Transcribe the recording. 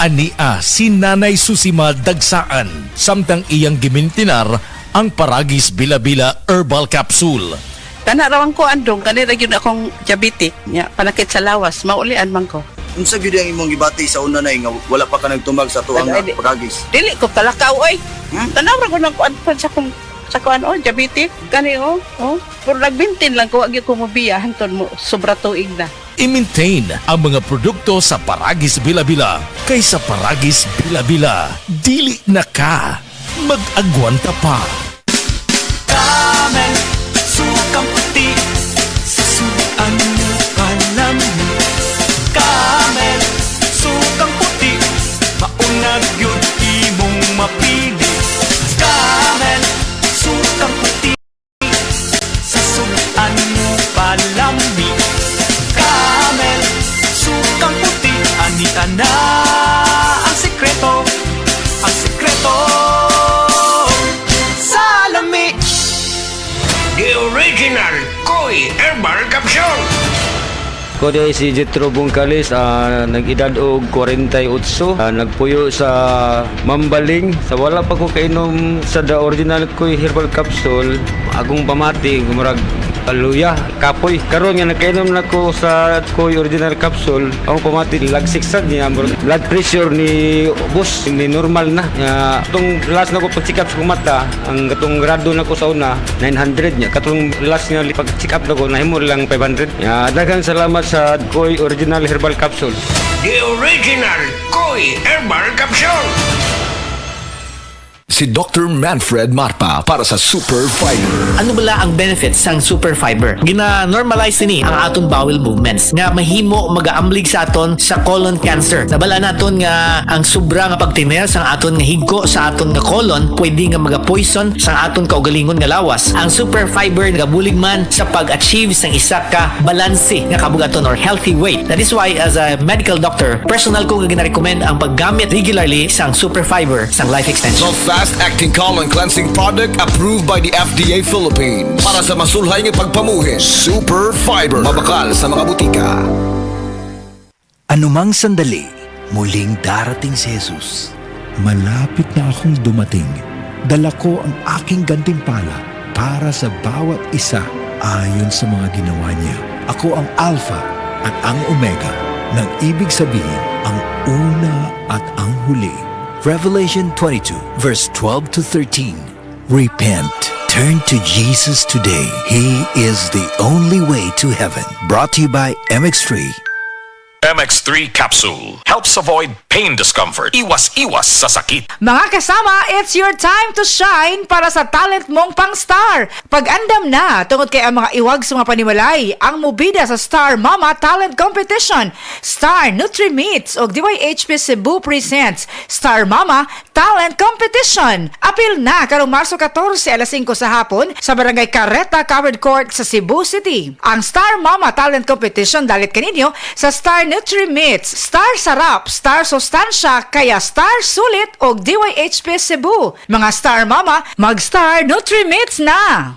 Ania si Nanay Susima Dagsaan samtang iyang gimintinar ang Paragis Bila-Bila Herbal Capsule. Tanarawan ko andong kanira yun akong diabetic nya panakit sa lawas maulian man ko. Unsa gyud ang imong gibati sa una nay nga wala pa ka nagtumag sa tuang Paragis? Dili ko talakaw oy. Tanawra ko nang kuan sa kuan diabetic kani puro nagbintin lang ko agi ko mobiya hangtod mo sobra tuig na. I-maintain ang mga produkto sa Paragis Bila-Bila kaysa Paragis Bila-Bila. Dili na ka. Mag-agwanta pa. Camel, sukang puti, sasuan mo palami. Camel, sukang puti, maunag yun imong mapili. Camel, sukang puti, sasuan mo palami. Camel, sukang puti, anita na ang sikreto, ang sikreto. Salami, The original Koi Herbal Capsule. Ko di si Jetro Bungkalis, nag-edad og 48, nagpuyo sa Mambaling. Sa wala pa ko kainom sa the original Koi Herbal Capsule, agong pamati, gumurag aluya, kapoy. Karon nga nakainom na ko sa Koi Original Capsule, akong pamati, lagsiksan niya, blood pressure ni boss, ni normal na. Itong last na ko pag-check up sa mata, ang katong grado na ko sa una, 900 niya. Katong last nga pag-check up na ko, nahimo lang 500. Daghang salamat sa Koi Original Herbal Capsule. The original Koi Herbal Capsule. Si Dr. Manfred Marpa para sa Super Fiber. Ano bala ang benefits sang Super Fiber? Gina-normalize ni ang aton bowel movements nga mahimo magaamblig sa aton sa colon cancer. Nabala naton nga ang sobra nga pagtiner sang aton nga higko sa aton nga colon pwede nga maga-poison sang aton kaugalingon nga lawas. Ang Super Fiber nagabulig man sa pag-achieve sang isa ka balanse nga kabugaton or healthy weight. That is why as a medical doctor, personal ko nga gina-recommend ang paggamit regularly sang Super Fiber sang life extension. Fast-acting colon cleansing product approved by the FDA Philippines. Para sa masulhay ng pagpamuhin, Super Fiber. Mabakal sa mga butika. Anumang sandali, muling darating si Jesus. Malapit na akong dumating. Dala ko ang aking gantimpala para sa bawat isa ayon sa mga ginawa niya. Ako ang Alpha at ang Omega, nang ibig sabihin ang una at ang huli. Revelation 22, verse 12 to 13. Repent. Turn to Jesus today. He is the only way to heaven. Brought to you by MX3. MX3 Capsule helps avoid pain discomfort. Iwas-iwas sa sakit. Mga kasama, it's your time to shine para sa talent mong pang-star. Pag-andam na, tungod kay ang mga iwag sa mga panimalay, ang mubida sa Star Mama Talent Competition. Star Nutri-Meats o DYHP Cebu presents Star Mama Talent Competition. Apil na karong Marso 14 alas 5 sa hapon sa Barangay Carreta Covered Court sa Cebu City. Ang Star Mama Talent Competition dalit kaninyo sa Star Nutri-Meats, Star Sarap, Star Sustansya, kaya Star Sulit o DYHP Cebu. Mga Star Mama, mag-Star Nutri-Meats na!